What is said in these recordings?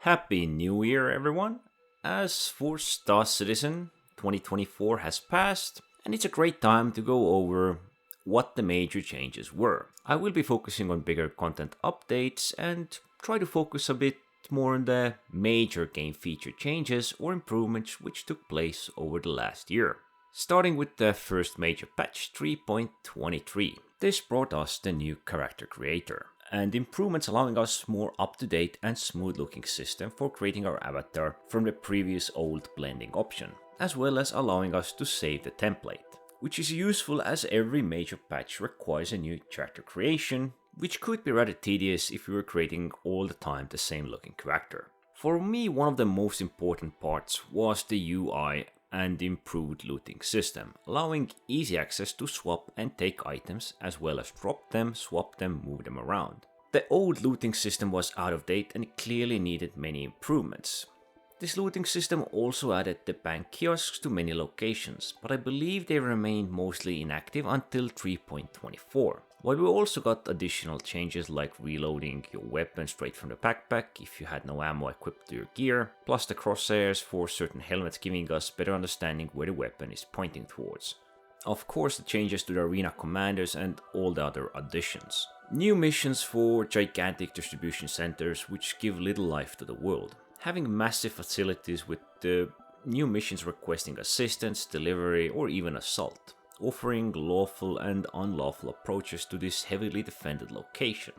Happy New Year, everyone! As for Star Citizen, 2024 has passed, and it's a great time to go over what the major changes were. I will be focusing on bigger content updates and try to focus a bit more on the major game feature changes or improvements which took place over the last year. Starting with the first major patch 3.23. This brought us the new character creator and improvements allowing us more up-to-date and smooth-looking system for creating our avatar from the previous old blending option, as well as allowing us to save the template, which is useful as every major patch requires a new character creation, which could be rather tedious if you were creating all the time the same looking character. For me, one of the most important parts was the UI and improved looting system, allowing easy access to swap and take items as well as drop them, swap them, move them around. The old looting system was out of date and clearly needed many improvements. This looting system also added the bank kiosks to many locations, but I believe they remained mostly inactive until 3.24. While we also got additional changes like reloading your weapon straight from the backpack if you had no ammo equipped to your gear, plus the crosshairs for certain helmets giving us better understanding where the weapon is pointing towards. Of course, the changes to the arena commanders and all the other additions. New missions for gigantic distribution centers which give little life to the world. Having massive facilities with the new missions requesting assistance, delivery or even assault, offering lawful and unlawful approaches to this heavily defended location,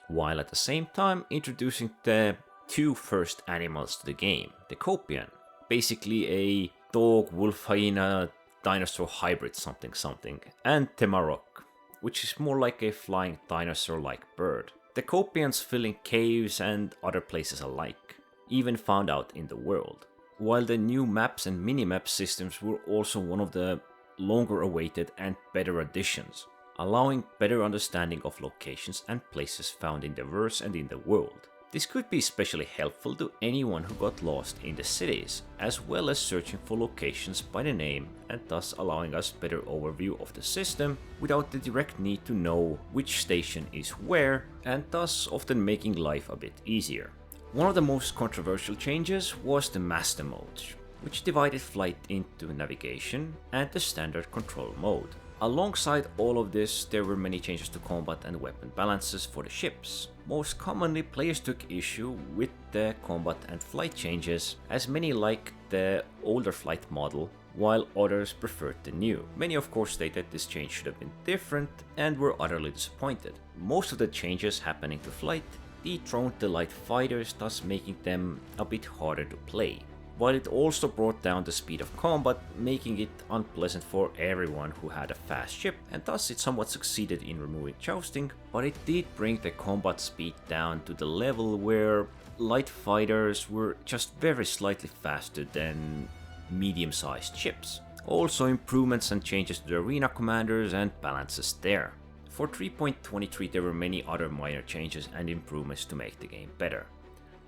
while at the same time introducing the two first animals to the game, the Copian, basically a dog, wolf, hyena, dinosaur hybrid something, and Temarok, which is more like a flying dinosaur-like bird. The Copians fill in caves and other places alike, even found out in the world, while the new maps and mini-map systems were also one of the longer awaited and better additions, allowing better understanding of locations and places found in the verse and in the world. This could be especially helpful to anyone who got lost in the cities, as well as searching for locations by the name and thus allowing us better overview of the system without the direct need to know which station is where, and thus often making life a bit easier. One of the most controversial changes was the Master Mode, which divided flight into navigation and the standard control mode. Alongside all of this, there were many changes to combat and weapon balances for the ships. Most commonly, players took issue with the combat and flight changes, as many liked the older flight model, while others preferred the new. Many of course stated this change should have been different and were utterly disappointed. Most of the changes happening to flight dethroned the light fighters, thus making them a bit harder to play, while it also brought down the speed of combat, making it unpleasant for everyone who had a fast ship, and thus it somewhat succeeded in removing jousting, but it did bring the combat speed down to the level where light fighters were just very slightly faster than medium-sized ships. Also improvements and changes to the arena commanders and balances there. For 3.23 there were many other minor changes and improvements to make the game better,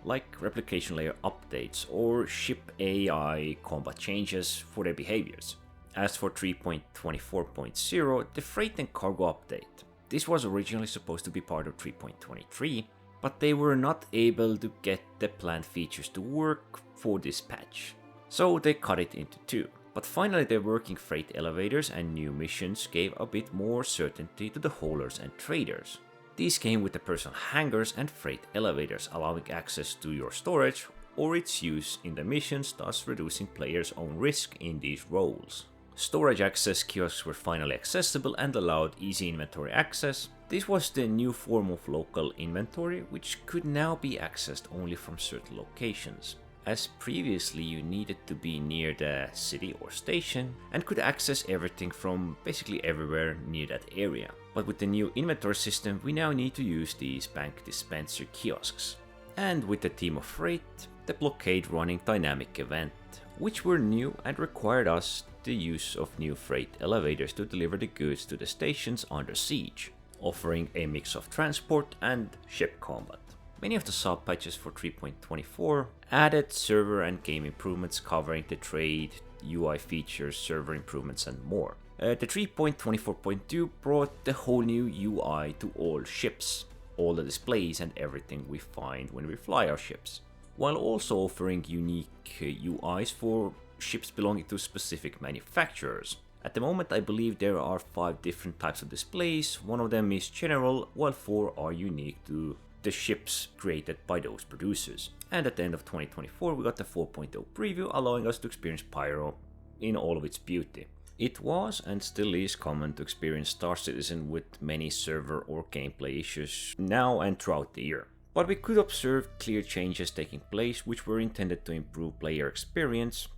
like replication layer updates or ship AI combat changes for their behaviors. As for 3.24.0, the freight and cargo update. This was originally supposed to be part of 3.23, but they were not able to get the planned features to work for this patch, so they cut it into two. But finally the working freight elevators and new missions gave a bit more certainty to the haulers and traders. These came with the personal hangars and freight elevators, allowing access to your storage or its use in the missions, thus reducing players' own risk in these roles. Storage access kiosks were finally accessible and allowed easy inventory access. This was the new form of local inventory, which could now be accessed only from certain locations, as previously you needed to be near the city or station and could access everything from basically everywhere near that area. But with the new inventory system, we now need to use these bank dispenser kiosks. And with the Team of Freight, the blockade running dynamic event, which were new and required us the use of new freight elevators to deliver the goods to the stations under siege, offering a mix of transport and ship combat. Many of the sub-patches for 3.24 added server and game improvements covering the trade, UI features, server improvements and more. The 3.24.2 brought the whole new UI to all ships, all the displays and everything we find when we fly our ships. while also offering unique UIs for ships belonging to specific manufacturers. At the moment, I believe there are 5 different types of displays. One of them is general, while 4 are unique to the ships created by those producers. And at the end of 2024, we got the 4.0 preview, allowing us to experience Pyro in all of its beauty. It was and still is common to experience Star Citizen with many server or gameplay issues now and throughout the year. But we could observe clear changes taking place which were intended to improve player experience.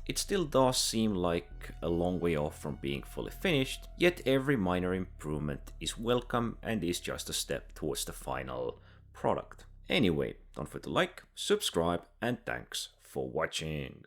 It still does seem like a long way off from being fully finished, yet every minor improvement is welcome and is just a step towards the final product. Anyway, don't forget to like, subscribe, and thanks for watching.